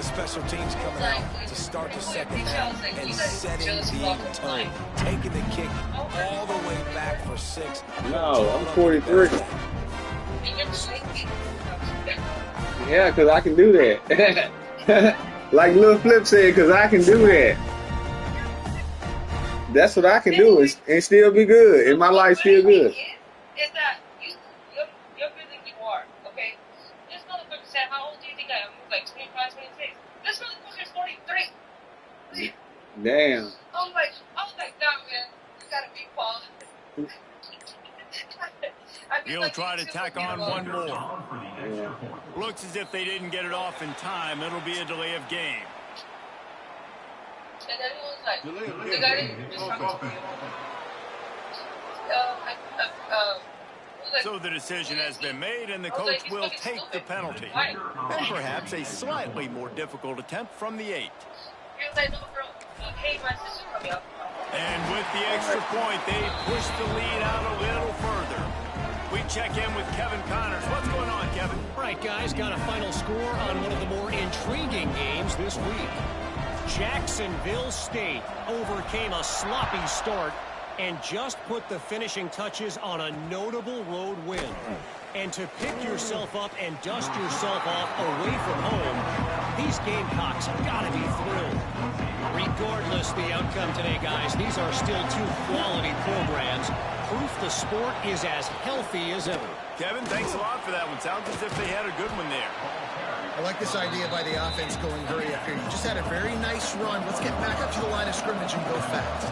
the special teams coming out to start the second half and setting the tone, taking the kick all the way back for 6. No, I'm 43. Yeah, because I can do that. Like Lil Flip said, because I can do that. That's what I can do and still be good. And my life still good. Is that you're bigger than you are, okay? This motherfucker said, how old do you think I am? Like 25, 26. This motherfucker's 43. Damn. I was like, nah, man, you gotta be Paul. He'll try to tack on one more. Yeah. Looks as if they didn't get it off in time. It'll be a delay of game. And then he was like, the guy didn't just talk to me. So the decision has been made, and the coach will take the penalty. And perhaps a slightly more difficult attempt from the 8. He was like, no, bro. Hey, my sister coming up. And with the extra point, they push the lead out a little further. We check in with Kevin Connors. What's going on, Kevin? All right, guys, got a final score on one of the more intriguing games this week. Jacksonville State overcame a sloppy start and just put the finishing touches on a notable road win. And to pick yourself up and dust yourself off away from home, these Gamecocks have got to be thrilled. Regardless the outcome today, guys, these are still 2 quality programs. Proof the sport is as healthy as ever. Kevin, thanks a lot for that one. Sounds as if they had a good one there. I like this idea by the offense going very up here. You just had a very nice run. Let's get back up to the line of scrimmage and go fast.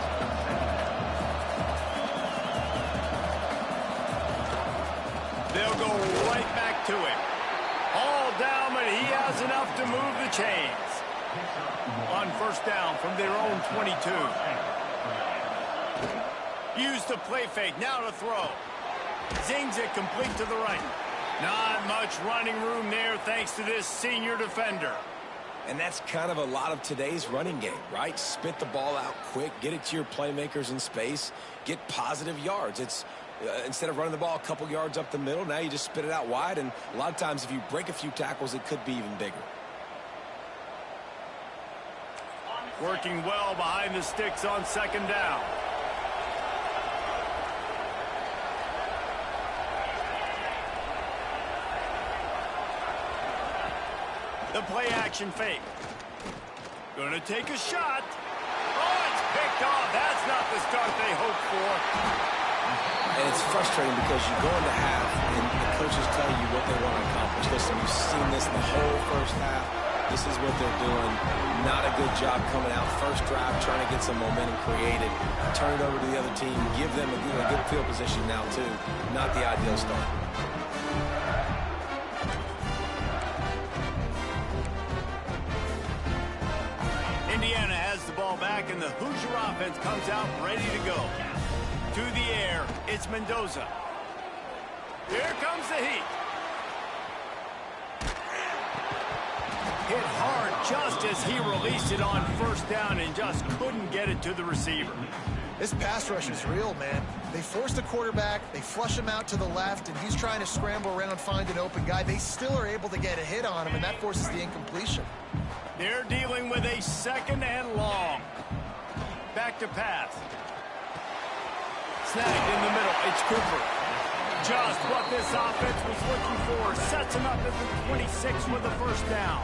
They'll go right back to it. All down, but he has enough to move the chains. On first down from their own 22. Use the play fake, now to throw. Zings it complete to the right. Not much running room there thanks to this senior defender. And that's kind of a lot of today's running game, right? Spit the ball out quick, get it to your playmakers in space, get positive yards. It's instead of running the ball a couple yards up the middle, now you just spit it out wide, and a lot of times if you break a few tackles, it could be even bigger. Working well behind the sticks on second down. The play action fake. Gonna take a shot. Oh, it's picked off. That's not the start they hoped for. And it's frustrating because you're going to have, and the coaches tell you what they want to accomplish. Listen, you've seen this the whole first half. This is what they're doing. Not a good job coming out first drive, trying to get some momentum created. Turn it over to the other team. Give them a good field position now, too. Not the ideal start. Indiana has the ball back, and the Hoosier offense comes out ready to go. To the air, it's Mendoza. Here comes the heat. Hit hard just as he released it on first down and just couldn't get it to the receiver. This pass rush is real, man. They force the quarterback, they flush him out to the left, and he's trying to scramble around, find an open guy. They still are able to get a hit on him, and that forces the incompletion. They're dealing with a second and long. Back to pass. Snagged in the middle. It's Cooper. Just what this offense was looking for. Sets him up at the 26 with a first down.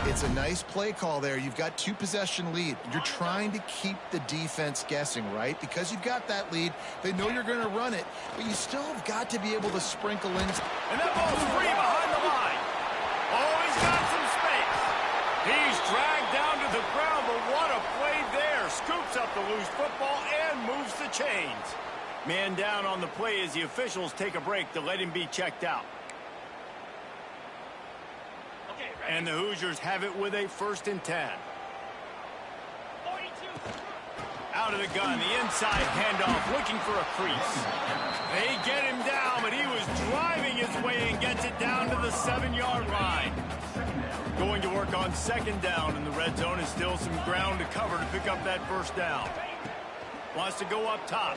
It's a nice play call there. You've got 2-possession lead. You're trying to keep the defense guessing, right? Because you've got that lead. They know you're going to run it, but you still have got to be able to sprinkle in. And that ball's free behind the line. Oh, he's got some space. He's dragged down to the ground, but what a play there. Scoops up the loose football and moves the chains. Man down on the play as the officials take a break to let him be checked out. And the Hoosiers have it with a 1st and 10. Out of the gun, the inside handoff, looking for a crease. They get him down, but he was driving his way and gets it down to the 7-yard line. Going to work on second down in the red zone, and still some ground to cover to pick up that first down. Wants to go up top.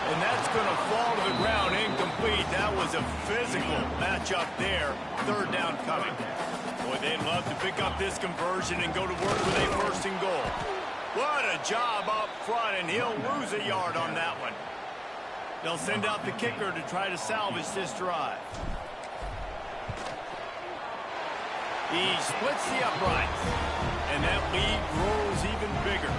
And that's going to fall to the ground incomplete. That was a physical matchup there. Third down coming. Boy, they'd love to pick up this conversion and go to work with a first and goal. What a job up front, and he'll lose a yard on that one. They'll send out the kicker to try to salvage this drive. He splits the uprights, and that lead grows even bigger.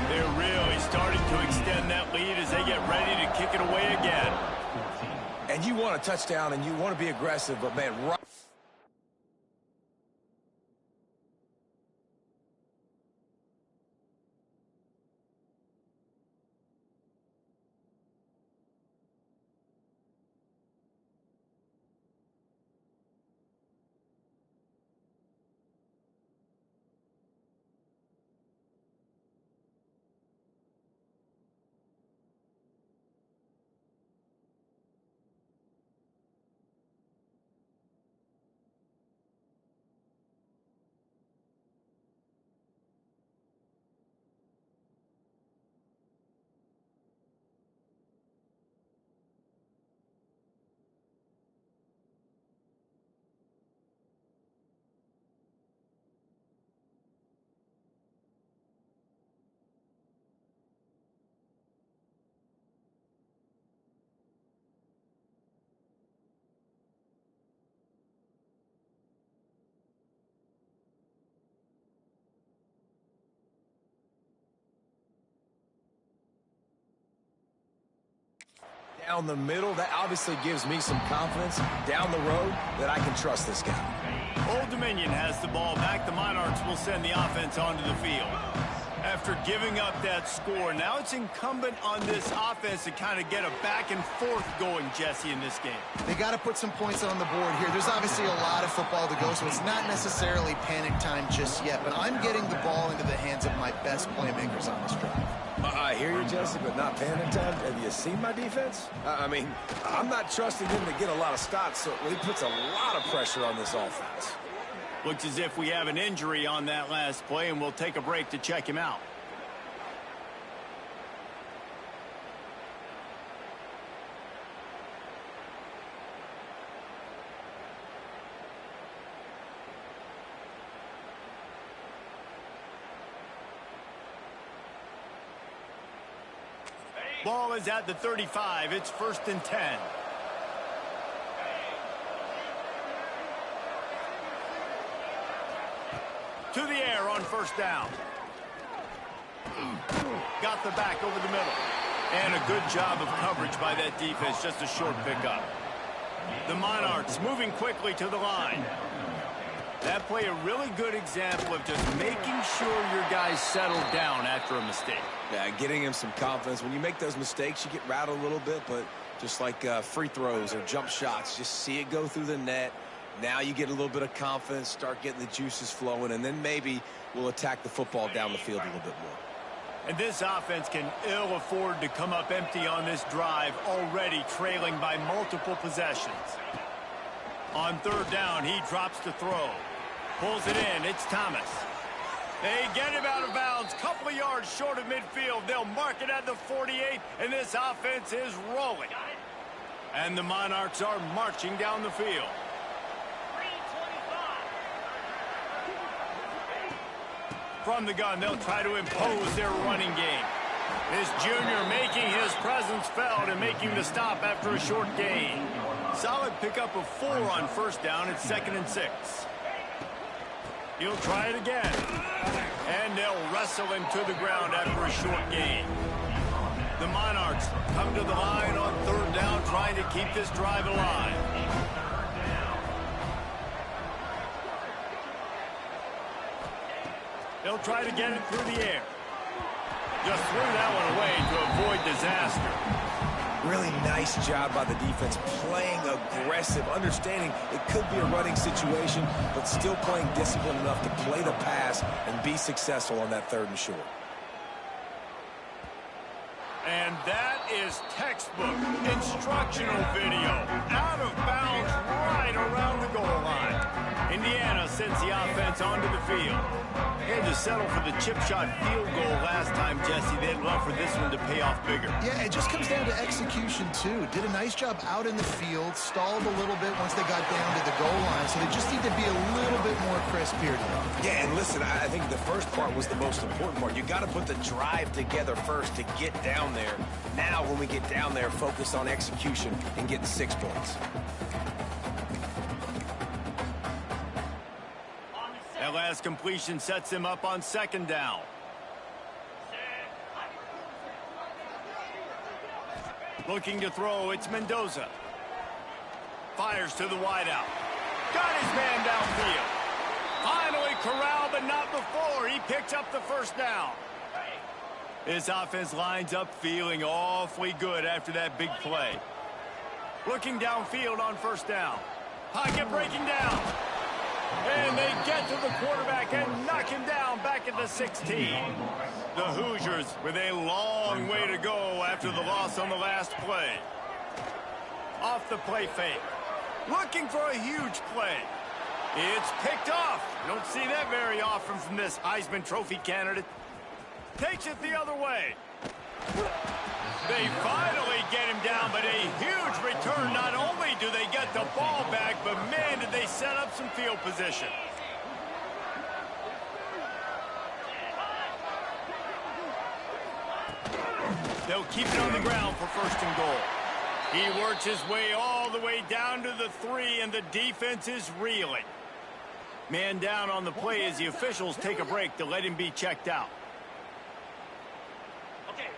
They're really starting to extend that lead as they get ready to kick it away again. And you want a touchdown, and you want to be aggressive, but, man, right. Down the middle, that obviously gives me some confidence down the road that I can trust this guy. Old Dominion has the ball back. The Monarchs will send the offense onto the field. After giving up that score, now it's incumbent on this offense to kind of get a back and forth going, Jesse, in this game. They got to put some points on the board here. There's obviously a lot of football to go, so it's not necessarily panic time just yet, but I'm getting the ball into the hands of my best playmakers on this drive. I hear you, Jesse, but not panic time. Have you seen my defense? I mean, I'm not trusting him to get a lot of stops, so he puts a lot of pressure on this offense. Looks as if we have an injury on that last play, and we'll take a break to check him out. Ball is at the 35. It's 1st and 10. To the air on 1st down. Got the back over the middle. And a good job of coverage by that defense. Just a short pickup. The Monarchs moving quickly to the line. That play a really good example of just making sure your guys settle down after a mistake. Yeah, getting him some confidence. When you make those mistakes, you get rattled a little bit, but just like free throws or jump shots, just see it go through the net. Now you get a little bit of confidence, start getting the juices flowing, and then maybe we'll attack the football down the field a little bit more. And this offense can ill afford to come up empty on this drive, already trailing by multiple possessions. On 3rd down, he drops to throw. Pulls it in. It's Thomas. They get him out of bounds. Couple of yards short of midfield. They'll mark it at the 48, and this offense is rolling. And the Monarchs are marching down the field. From the gun, they'll try to impose their running game. This junior making his presence felt and making the stop after a short gain. Solid pickup of 4 on 1st down. It's 2nd and 6. He'll try it again. And they'll wrestle him to the ground after a short gain. The Monarchs come to the line on 3rd down, trying to keep this drive alive. They'll try to get it through the air. Just threw that one away to avoid disaster. Really nice job by the defense, playing aggressive, understanding it could be a running situation, but still playing disciplined enough to play the pass and be successful on that 3rd and short. And that is textbook instructional video. Out of bounds right around the goal line. Indiana sends the offense onto the field. They had to settle for the chip shot field goal last time, Jesse. They'd love for this one to pay off bigger. Yeah, it just comes down to execution, too. Did a nice job out in the field, stalled a little bit once they got down to the goal line, so they just need to be a little bit more crisp here today. Yeah, and listen, I think the first part was the most important part. You got to put the drive together first to get down there. Now, when we get down there, focus on execution and getting 6 points. That last completion sets him up on second down. Looking to throw, it's Mendoza. Fires to the wideout. Got his man downfield. Finally corralled, but not before. He picks up the first down. This offense lines up feeling awfully good after that big play. Looking downfield on first down. Pocket breaking down. And they get to the quarterback and knock him down back at the 16. The Hoosiers with a long way to go after the loss on the last play. Off the play fake. Looking for a huge play. It's picked off. Don't see that very often from this Heisman Trophy candidate. Takes it the other way. They finally get him down, but a huge return. Not only do they get the ball back, but man, did they set up some field position. They'll keep it on the ground for first and goal. He works his way all the way down to the 3, and the defense is reeling. Man down on the play as the officials take a break to let him be checked out.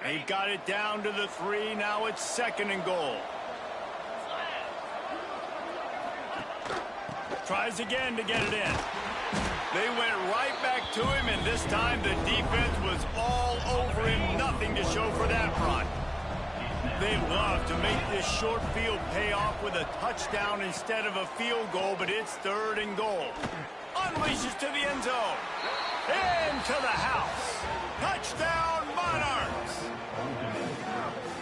They've got it down to the 3. Now it's second and goal. Tries again to get it in. They went right back to him, and this time the defense was all over him. Nothing to show for that run. They love to make this short field pay off with a touchdown instead of a field goal, but it's third and goal. Unleashes to the end zone. Into the house. Touchdown, Monarchs!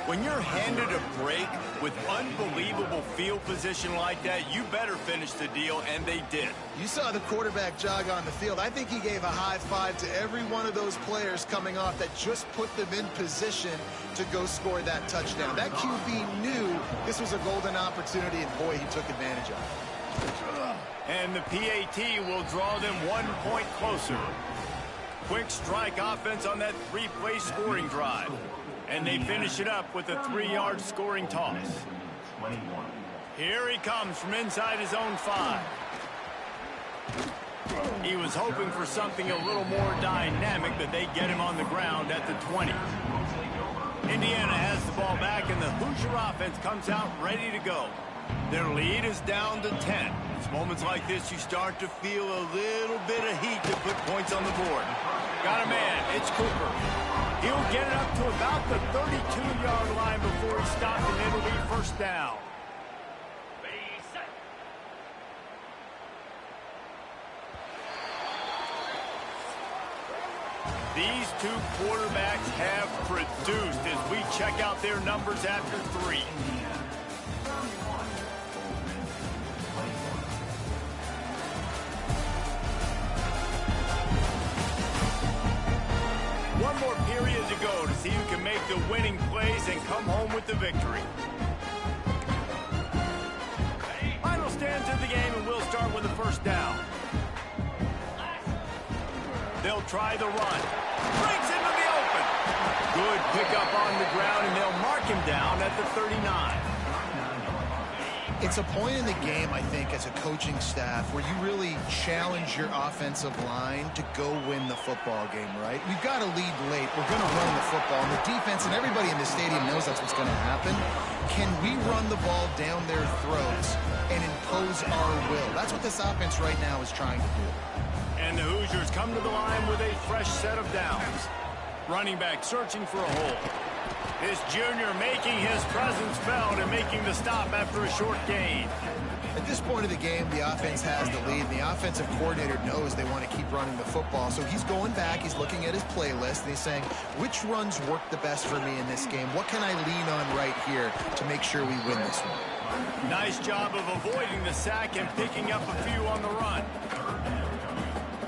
When you're handed a break with unbelievable field position like that, you better finish the deal, and they did. You saw the quarterback jog on the field. I think he gave a high five to every one of those players coming off that just put them in position to go score that touchdown. That QB knew this was a golden opportunity, and boy, he took advantage of it. And the PAT will draw them 1 point closer. Quick strike offense on that 3-play scoring drive. And they finish it up with a 3-yard scoring toss. Here he comes from inside his own 5. He was hoping for something a little more dynamic, but they get him on the ground at the 20. Indiana has the ball back, and the Hoosier offense comes out ready to go. Their lead is down to 10. It's moments like this you start to feel a little bit of heat to put points on the board. Got a man. It's Cooper. He'll get it up to about the 32-yard line before he's stopped, and it'll be first down. These two quarterbacks have produced as we check out their numbers after 3. One more period to go to see who can make the winning plays and come home with the victory. Final stands of the game, and we'll start with the first down. They'll try the run. Breaks into the open. Good pickup on the ground, and they'll mark him down at the 39. It's a point in the game, I think, as a coaching staff where you really challenge your offensive line to go win the football game, right? We've got to lead late. We're going to run the football. And the defense and everybody in the stadium knows that's what's going to happen. Can we run the ball down their throats and impose our will? That's what this offense right now is trying to do. And the Hoosiers come to the line with a fresh set of downs. Running back searching for a hole. This junior making his presence felt and making the stop after a short gain. At this point of the game, the offense has the lead. The offensive coordinator knows they want to keep running the football. So he's going back, he's looking at his playlist, and he's saying, which runs work the best for me in this game? What can I lean on right here to make sure we win this one? Nice job of avoiding the sack and picking up a few on the run.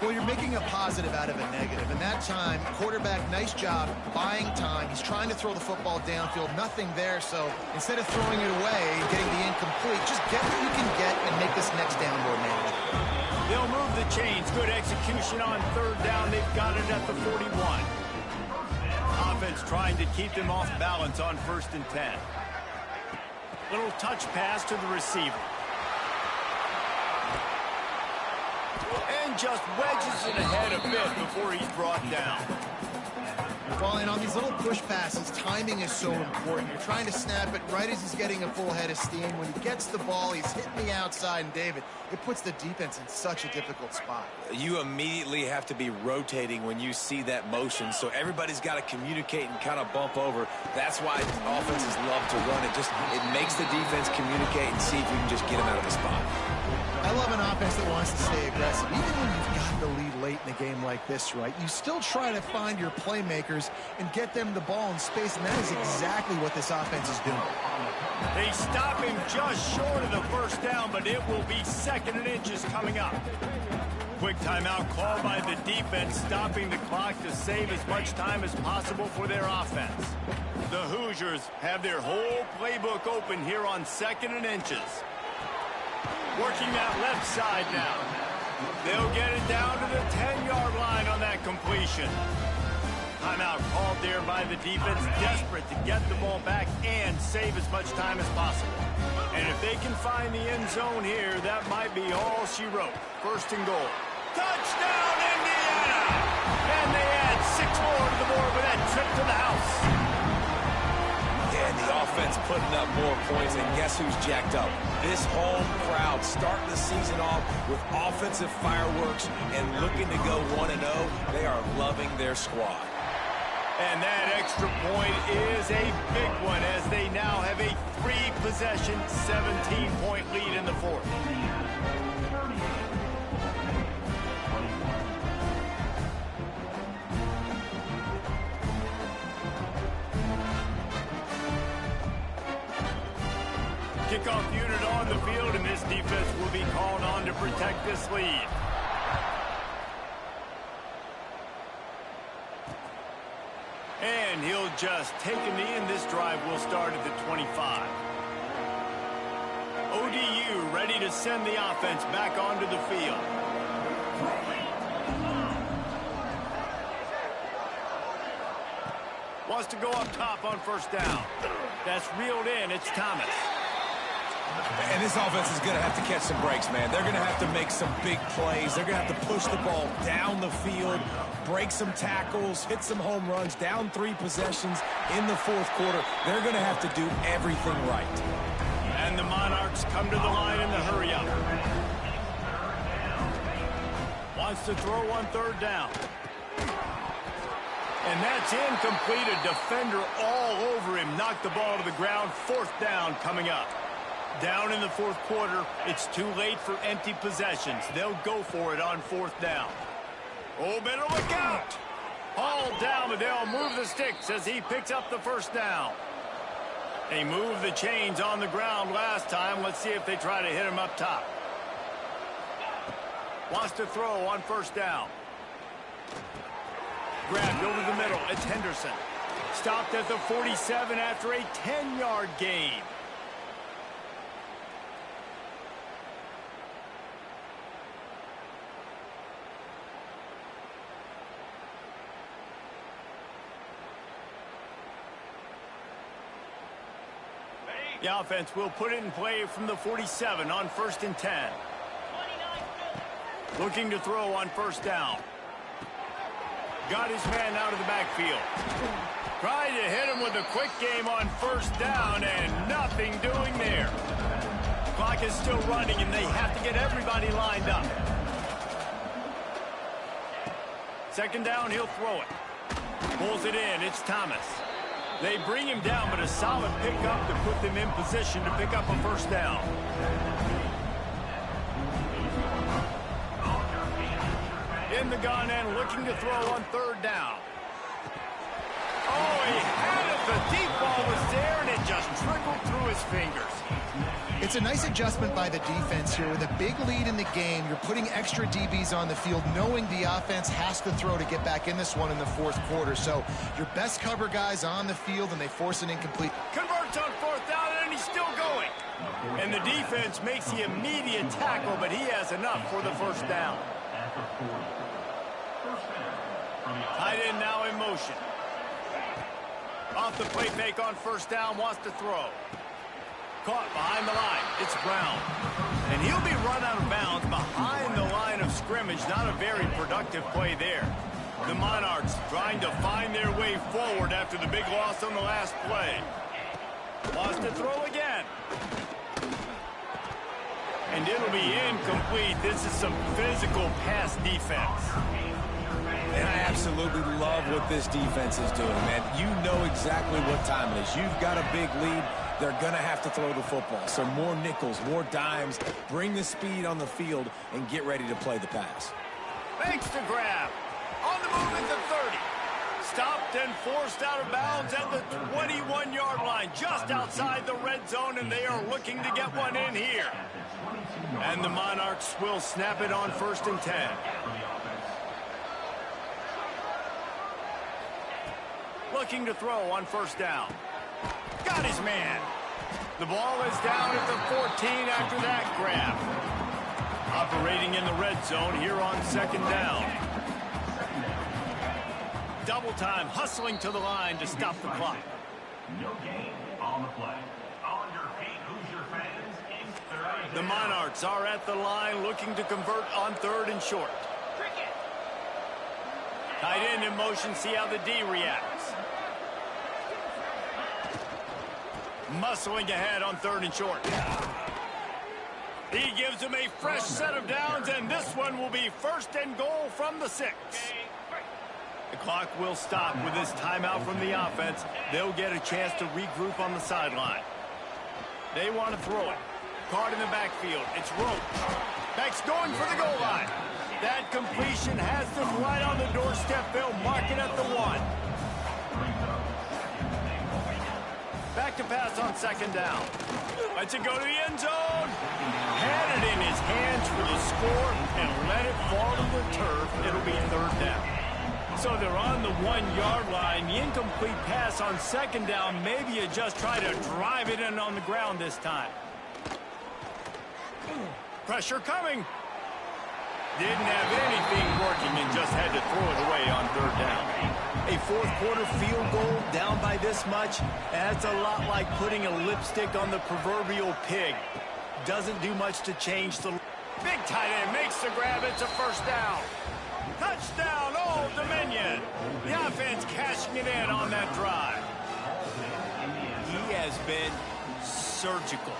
Well, you're making a positive out of a negative. And that time, quarterback, nice job buying time. He's trying to throw the football downfield. Nothing there. So instead of throwing it away and getting the incomplete, just get what you can get and make this next down more manageable. They'll move the chains. Good execution on third down. They've got it at the 41. Offense trying to keep them off balance on 1st and 10. Little touch pass to the receiver. And just wedges it ahead a bit before he's brought down. Well, and on these little push passes, timing is so important. You're trying to snap it right as he's getting a full head of steam. When he gets the ball, he's hitting the outside, and David, it puts the defense in such a difficult spot. You immediately have to be rotating when you see that motion, so everybody's got to communicate and kind of bump over. That's why offenses love to run it. It makes the defense communicate and see if you can just get them out of the spot. I love an offense that wants to stay aggressive. Even when you've got the lead late in a game like this, right, you still try to find your playmakers and get them the ball in space, and that is exactly what this offense is doing. They stop him just short of the first down, but it will be 2nd and inches coming up. Quick timeout called by the defense, stopping the clock to save as much time as possible for their offense. The Hoosiers have their whole playbook open here on 2nd and inches. Working that left side now. They'll get it down to the 10-yard line on that completion. Timeout called there by the defense, desperate to get the ball back and save as much time as possible. And if they can find the end zone here, that might be all she wrote. 1st and goal. Touchdown, Indiana! And they add 6 more to the board with that trip to the house. And the offense putting up more points, and guess who's jacked up? This home crowd starting the season off with offensive fireworks and looking to go 1-0. They are loving their squad. And that extra point is a big one as they now have a 3-possession, 17-point lead in the 4th. Kickoff unit on the field, and this defense will be called on to protect this lead. And he'll just take a knee, and this drive will start at the 25. ODU ready to send the offense back onto the field. Wants to go up top on 1st down. That's reeled in. It's Thomas. And this offense is going to have to catch some breaks, man. They're going to have to make some big plays. They're going to have to push the ball down the field, break some tackles, hit some home runs, down 3 possessions in the 4th quarter. They're going to have to do everything right. And the Monarchs come to the line in the hurry-up. Wants to throw on 3rd down. And that's incomplete. A defender all over him. Knocked the ball to the ground. 4th down coming up. Down in the 4th quarter, it's too late for empty possessions. They'll go for it on 4th down. Oh, better look out! Hauled down, but they'll move the sticks as he picks up the 1st down. They moved the chains on the ground last time. Let's see if they try to hit him up top. Wants to throw on 1st down. Grabbed over the middle. It's Henderson. Stopped at the 47 after a 10-yard gain. The offense will put it in play from the 47 on 1st and 10. Looking to throw on 1st down. Got his man out of the backfield. Tried to hit him with a quick game on 1st down, and nothing doing there. Clock is still running, and they have to get everybody lined up. 2nd down, he'll throw it. Pulls it in. It's Thomas. They bring him down, but a solid pickup to put them in position to pick up a 1st down. In the gun and looking to throw on 3rd down. Oh, he had it. The deep ball was there, and it just trickled through his fingers. It's a nice adjustment by the defense here. With a big lead in the game, you're putting extra DBs on the field, knowing the offense has to throw to get back in this one in the fourth quarter. So your best cover guys on the field, and they force an incomplete. Converts on fourth down, and he's still going. And the defense makes the immediate tackle, but he has enough for the first down. Tight end now in motion. Off the play fake on first down, wants to throw. Caught behind the line. It's Brown. And he'll be run out of bounds behind the line of scrimmage. Not a very productive play there. The Monarchs trying to find their way forward after the big loss on the last play. Wants to throw again. And it'll be incomplete. This is some physical pass defense. And I absolutely love what this defense is doing, man. You know exactly what time it is. You've got a big lead. They're going to have to throw the football. So more nickels, more dimes, bring the speed on the field, and get ready to play the pass. Makes the grab. On the move at the 30. Stopped and forced out of bounds at the 21-yard line, just outside the red zone, and they are looking to get one in here. And the Monarchs will snap it on 1st and 10. Looking to throw on first down. Got his man. The ball is down at the 14 after that grab. Operating in the red zone here on 2nd down. Double time, hustling to the line to stop the clock. No gain on the play. On your feet, Hoosier fans, in third. The Monarchs are at the line looking to convert on 3rd and short. Tight end in motion, see how the D reacts. Muscling ahead on 3rd and short. He gives him a fresh set of downs, and this one will be 1st and goal from the 6. The clock will stop with this timeout from the offense. They'll get a chance to regroup on the sideline. They want to throw it. Caught in the backfield. It's Roach. Beck's going for the goal line. That completion has them right on the doorstep. They'll mark it at the 1. Back to pass on 2nd down. Lets it go to the end zone. Had it in his hands for the score and let it fall to the turf. It'll be 3rd down. So they're on the 1-yard line. The incomplete pass on 2nd down. Maybe you just try to drive it in on the ground this time. Pressure coming. Didn't have anything working and just had to throw it away on 3rd down. A 4th quarter field goal down by this much, that's a lot like putting a lipstick on the proverbial pig. Doesn't do much to change the... Big tight end makes the grab. It's a 1st down. Touchdown, Old Dominion. The offense cashing it in on that drive. He has been surgical.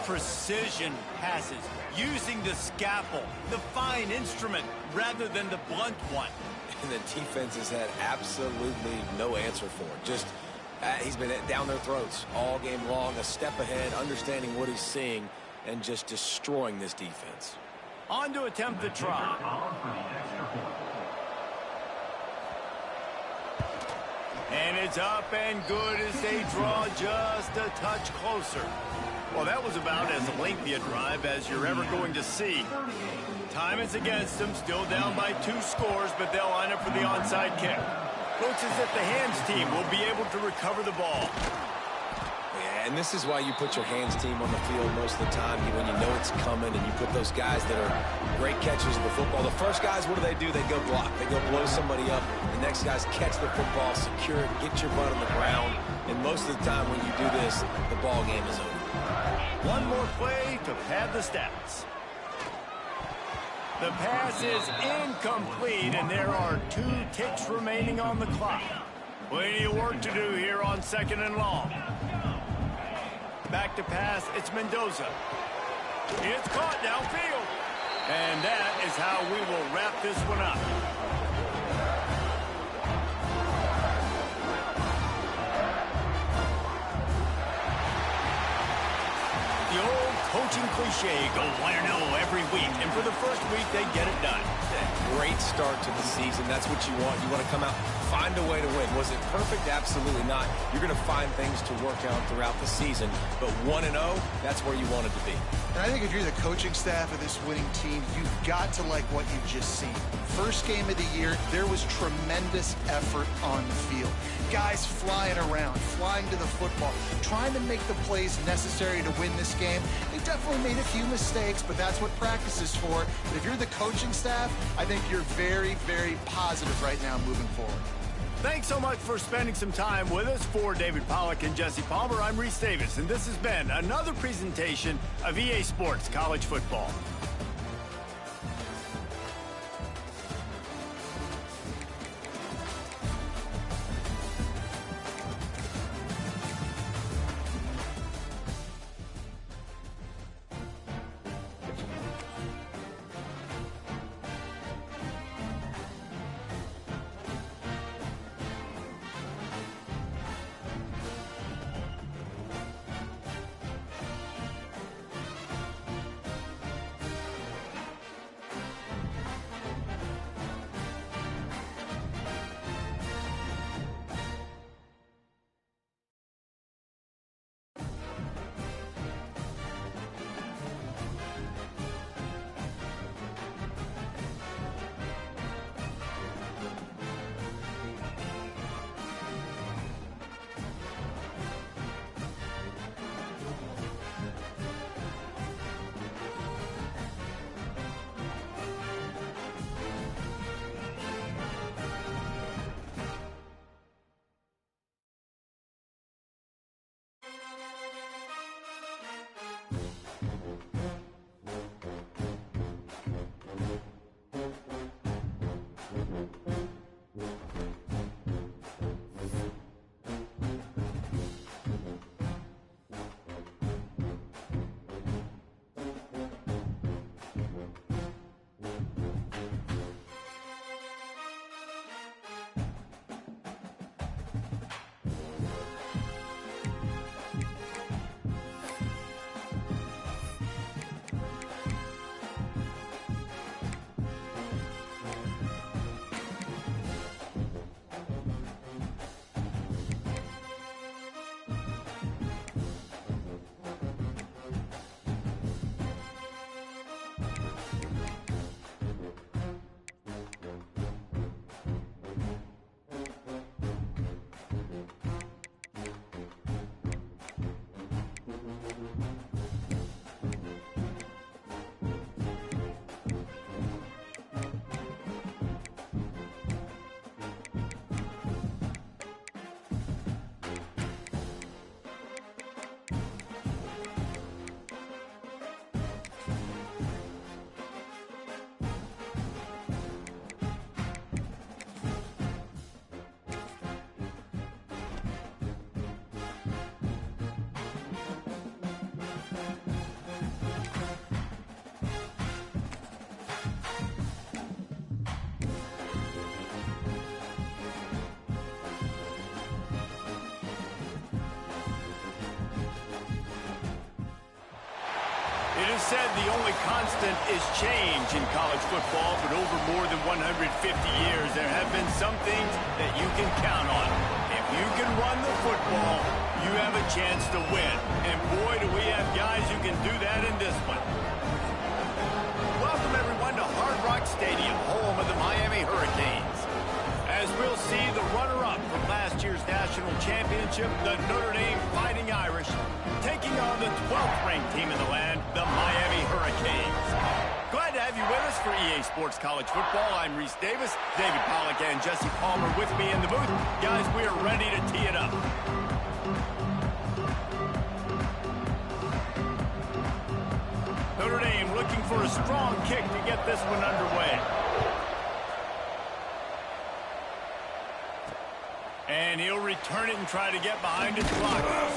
Precision passes, using the scalpel, the fine instrument, rather than the blunt one. And the defense has had absolutely no answer for it. Just, he's been down their throats all game long, a step ahead, understanding what he's seeing, and just destroying this defense. On to attempt the try. And it's up and good as they draw just a touch closer. Well, that was about as lengthy a drive as you're ever going to see. Time is against them, still down by 2 scores, but they'll line up for the onside kick. Looks as if the hands team will be able to recover the ball. Yeah, and this is why you put your hands team on the field most of the time when you know it's coming, and you put those guys that are great catchers of the football. The first guys, what do? They go block. They go blow somebody up. The next guys catch the football, secure it, get your butt on the ground. And most of the time when you do this, the ball game is over. One more play to pad the stats. The pass is incomplete, and there are 2 ticks remaining on the clock. Plenty of work to do here on 2nd and long. Back to pass, it's Mendoza. It's caught downfield. And that is how we will wrap this one up. The old coaching cliche, go 1-0 every week. And for the first week, they get it done. Great start to the season. That's what you want. You want to come out, find a way to win. Was it perfect? Absolutely not. You're going to find things to work out throughout the season. But 1-0, that's where you want it to be. And I think if you're the coaching staff of this winning team, you've got to like what you've just seen. First game of the year, there was tremendous effort on the field. Guys flying around, flying to the football, trying to make the plays necessary to win this game. They definitely made a few mistakes, but that's what practice is for. But if you're the coaching staff, I think you're very, very positive right now moving forward. Thanks so much for spending some time with us. For David Pollack and Jesse Palmer, I'm Reese Davis, and this has been another presentation of EA Sports College Football. It is said the only constant is change in college football, but over more than 150 years, there have been some things that you can count on. If you can run the football, you have a chance to win. And boy, do we have guys who can do that in this one. Welcome, everyone, to Hard Rock Stadium, home of the Miami Hurricanes. As we'll see the runner-up from last year's national championship, the Notre Dame Fighting Irish, taking on the 12th ranked team in the land, the Miami Hurricanes. Glad to have you with us for EA Sports College Football. I'm Reese Davis, David Pollack and Jesse Palmer with me in the booth. Guys, we are ready to tee it up. Notre Dame looking for a strong kick to get this one underway. And he'll return it and try to get behind his blockers.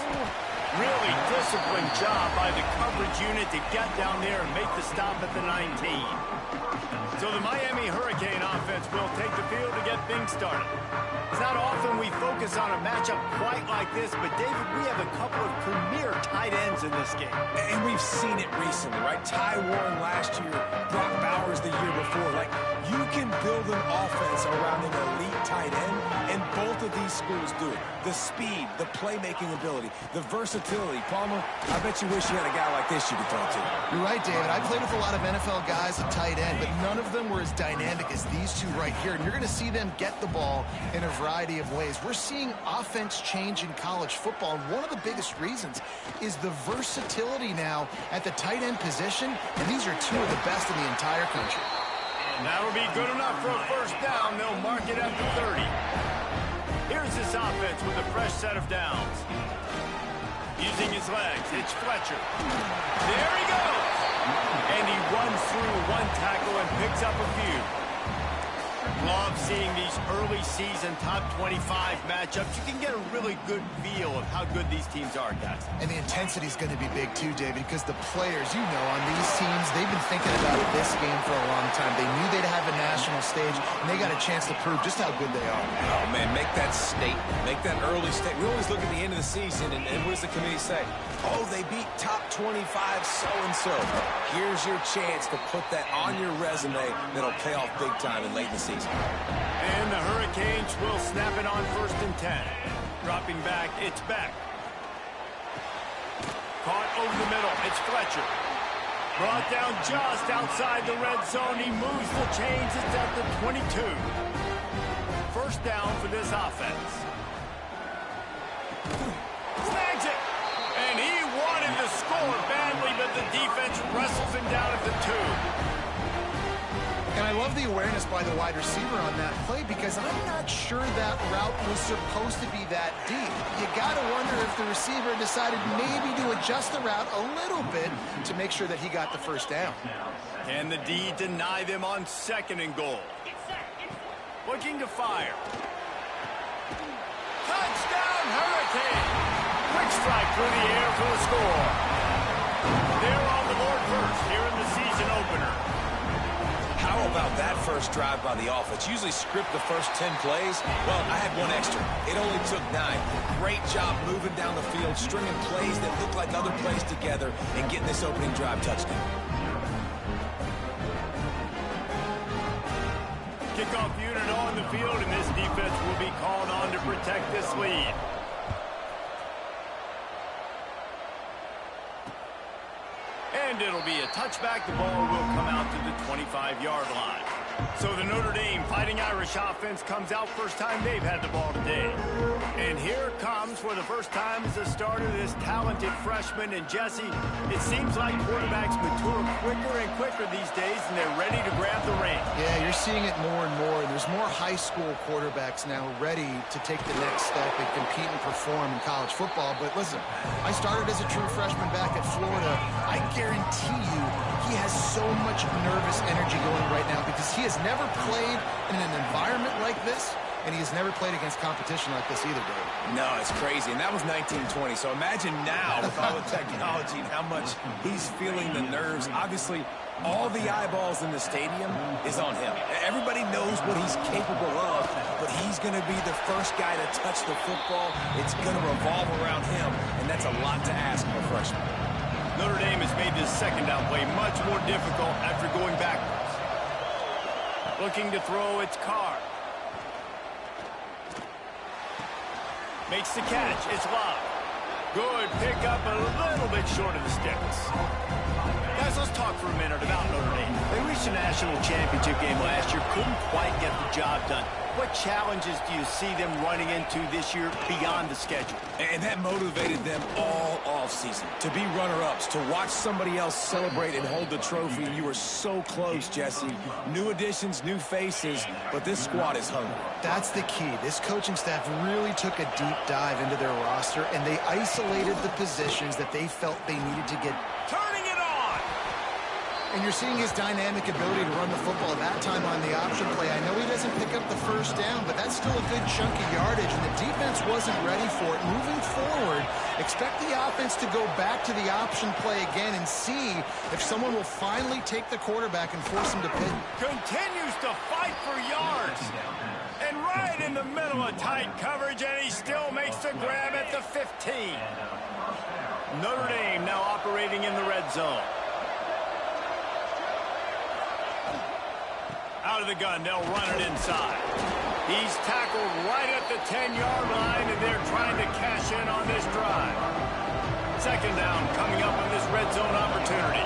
Really disciplined job by the coverage unit to get down there and make the stop at the 19. So the Miami Hurricane offense offense will take the field to get things started. It's not often we focus on a matchup quite like this, but David, we have a couple of premier tight ends in this game. And we've seen it recently, right? Ty Warren last year, Brock Bowers the year before. Like, you can build an offense around an elite tight end, and both of these schools do it. The speed, the playmaking ability, the versatility. Palmer, I bet you wish you had a guy like this you could throw to. You're right, David. I played with a lot of NFL guys at tight end, but none of them were as dynamic as these two right here. And you're going to see them get the ball in a variety of ways. We're seeing offense change in college football, and one of the biggest reasons is the versatility now at the tight end position, and these are two of the best in the entire country. That'll be good enough for a first down. They'll mark it at the 30. Here's this offense with a fresh set of downs. Using his legs, it's Fletcher. There he goes! And he runs through one tackle and picks up a few. Love seeing these early season top 25 matchups. You can get a really good feel of how good these teams are, guys. And the intensity is going to be big too, David, because the players, you know, on these teams, they've been thinking about this game for a long time. They knew they'd have a national stage, and they got a chance to prove just how good they are. Oh, man, make that statement. Make that early statement. We always look at the end of the season, and what does the committee say? Oh, they beat top 25 so-and-so. Here's your chance to put that on your resume that'll pay off big time and late in the season. And the Hurricanes will snap it on 1st and 10. Dropping back, it's Beck. Caught over the middle, it's Fletcher. Brought down just outside the red zone. He moves the chains, it's at the 22. First down for this offense. Snags it! And he wanted to score badly, but the defense wrestles him down at the 2. And I love the awareness by the wide receiver on that play because I'm not sure that route was supposed to be that deep. You got to wonder if the receiver decided maybe to adjust the route a little bit to make sure that he got the first down. Can the D deny them on 2nd and goal? Looking to fire. Touchdown, Hurricane! Quick strike through the air for the score. They're on the board first here in the season opener. How about that first drive by the offense? Usually script the first 10 plays. Well, I had one extra. It only took 9. Great job moving down the field, stringing plays that look like other plays together, and getting this opening drive touchdown. Kickoff unit on the field, and this defense will be called on to protect this lead. And it'll be a touchback. The ball will come out to the 25-yard line. So the Notre Dame Fighting Irish offense comes out first time they've had the ball today. And here comes for the first time as a starter this talented freshman. And Jesse, it seems like quarterbacks mature quicker and quicker these days, and they're ready to grab the reins. Yeah, you're seeing it more and more. There's more high school quarterbacks now ready to take the next step and compete and perform in college football. But listen, I started as a true freshman back at Florida. I guarantee you he has so much nervous energy going right now because he has never played in an environment like this, and he has never played against competition like this either, Dave. No, it's crazy, and that was 1920. So imagine now with all the technology and how much he's feeling the nerves. Obviously, all the eyeballs in the stadium is on him. Everybody knows what he's capable of, but he's going to be the first guy to touch the football. It's going to revolve around him, and that's a lot to ask of a freshman. Notre Dame has made this second down play much more difficult after going backwards. Looking to throw, it's Carr. Makes the catch, it's Love. Good pick up, a little bit short of the sticks. Guys, let's talk for a minute about Notre Dame. They reached a national championship game last year, couldn't quite get the job done. What challenges do you see them running into this year beyond the schedule? And that motivated them all offseason to be runner-ups, to watch somebody else celebrate and hold the trophy. You were so close, Jesse. New additions, new faces, but this squad is hungry. That's the key. This coaching staff really took a deep dive into their roster, and they isolated the positions that they felt they needed to get. Turning it on! And you're seeing his dynamic ability to run the football that time on the option play. I know he doesn't pick up the first down, but that's still a good chunk of yardage, and the defense wasn't ready for it. Moving forward, expect the offense to go back to the option play again and see if someone will finally take the quarterback and force him to pin. Continues to fight for yards. And right in the middle of tight coverage, and he still makes the grab at the 15. Notre Dame now operating in the red zone. Out of the gun, they'll run it inside. He's tackled right at the 10-yard line, and they're trying to cash in on this drive. Second down coming up on this red zone opportunity.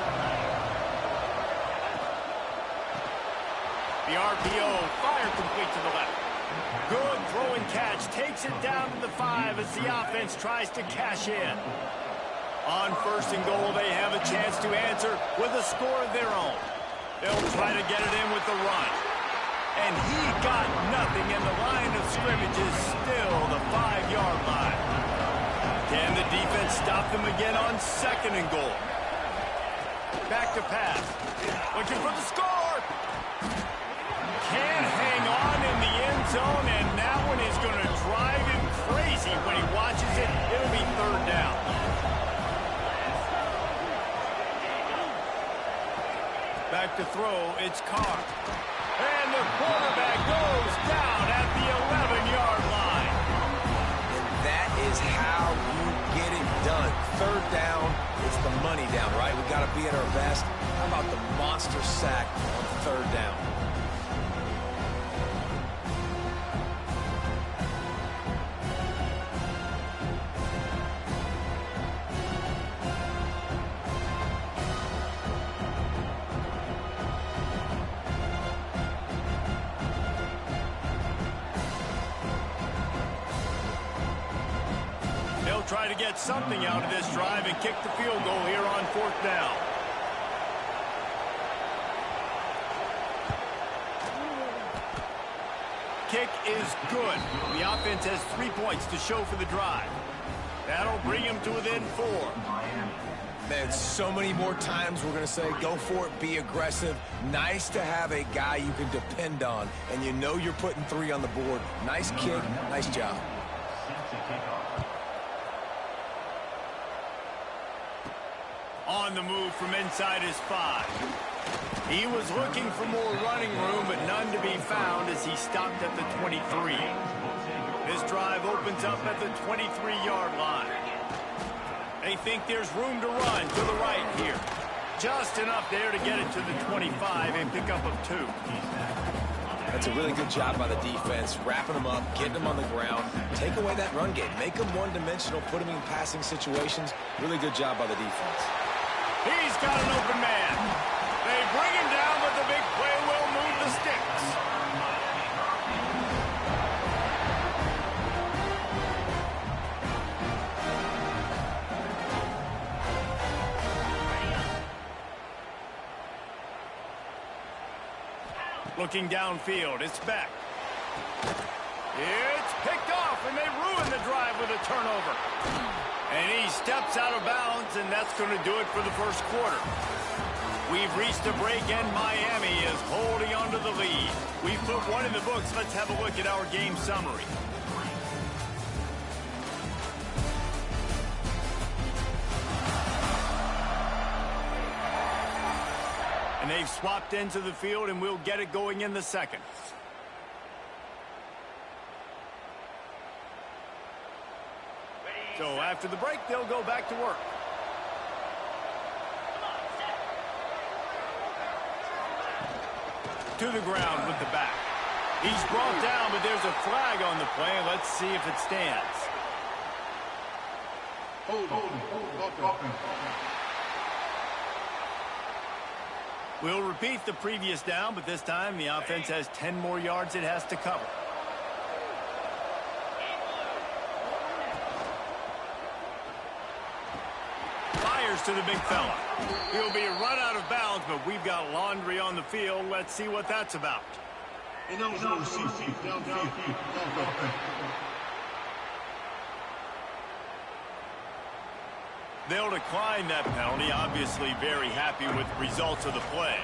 The RPO, fire complete to the left. Good throw and catch, takes it down to the 5 as the offense tries to cash in. On first and goal, they have a chance to answer with a score of their own. They'll try to get it in with the run. And he got nothing, and the line of scrimmage is still the 5-yard line. Can the defense stop them again on second and goal? Back to pass. Looking for the score. Can't hang on in the end zone, and that one is going to drive him crazy when he watches it. It'll be third down. Back to throw, it's Carr. And the quarterback goes down at the 11-yard line. And that is how you get it done. Third down, it's the money down, right? We got to be at our best. How about the monster sack on third down? Try to get something out of this drive and kick the field goal here on fourth down. Kick is good. The offense has 3 points to show for the drive. That'll bring him to within 4. Man, so many more times we're going to say, go for it, be aggressive. Nice to have a guy you can depend on, and you know you're putting 3 on the board. Nice kick, nice job. On the move from inside his 5. He was looking for more running room, but none to be found as he stopped at the 23. This drive opens up at the 23-yard line. They think there's room to run to the right here. Just enough there to get it to the 25 and pick up of 2. That's a really good job by the defense, wrapping them up, getting them on the ground, take away that run game, make them one-dimensional, put them in passing situations. Really good job by the defense. He's got an open man. They bring him down, but the big play will move the sticks. Looking downfield, it's back. It's picked off, and they ruin the drive with a turnover. And he steps out of bounds, and that's going to do it for the first quarter. We've reached a break, and Miami is holding on to the lead. We've put one in the books. Let's have a look at our game summary. And they've swapped into the field, and we'll get it going in the second. So after the break, they'll go back to work. To the ground with the back. He's brought down, but there's a flag on the play. Let's see if it stands. We'll repeat the previous down, but this time the offense has 10 more yards it has to cover. To the big fella. He'll be run out of bounds, but we've got laundry on the field. Let's see what that's about. They'll decline that penalty, obviously very happy with the results of the play.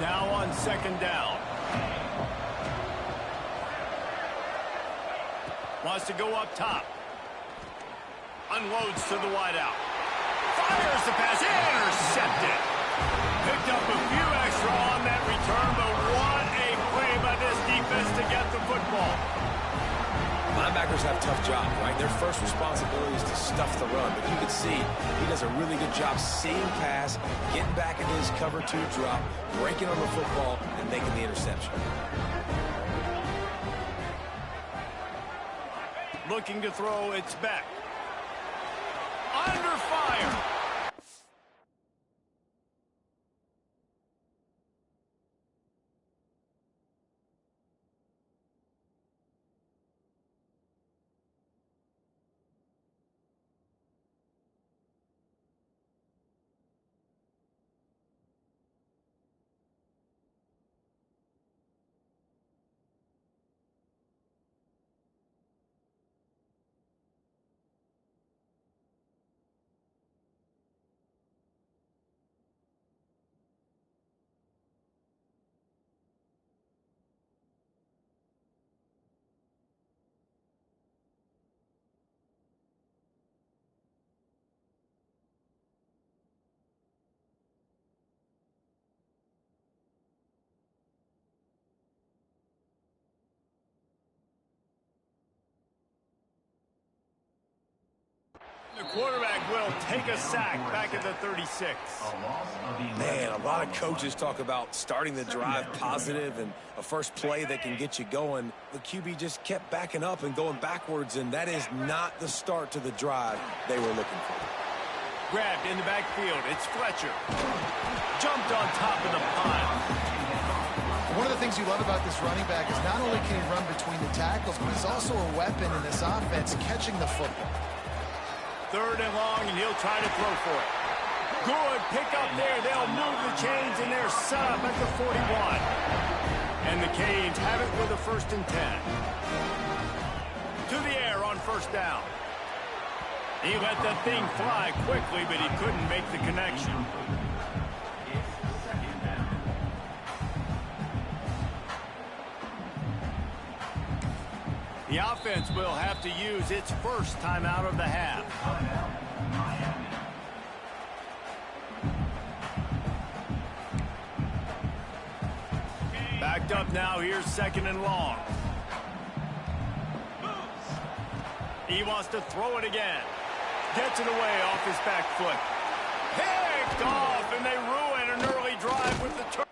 Now on second down. Wants to go up top. Unloads to the wideout. Fires the pass. Intercepted. Picked up a few extra on that return, but what a play by this defense to get the football. Linebackers have a tough job, right? Their first responsibility is to stuff the run, but you can see he does a really good job seeing pass, getting back into his cover 2 drop, breaking on the football, and making the interception. Looking to throw, it's back. Under fire. The quarterback will take a sack back at the 36. Man, a lot of coaches talk about starting the drive positive and a first play that can get you going. The QB just kept backing up and going backwards, and that is not the start to the drive they were looking for. Grabbed in the backfield. It's Fletcher. Jumped on top of the pile. One of the things you love about this running back is not only can he run between the tackles, but he's also a weapon in this offense catching the football. 3rd and long, and he'll try to throw for it. Good pick up there. They'll move the chains, and they're set up at the 41. And the Canes have it with a 1st and 10. To the air on 1st down. He let that thing fly quickly, but he couldn't make the connection. The offense will have to use its first timeout of the half. Backed up now. Here's 2nd and long. He wants to throw it again. Gets it away off his back foot. Picked off, and they ruin an early drive with the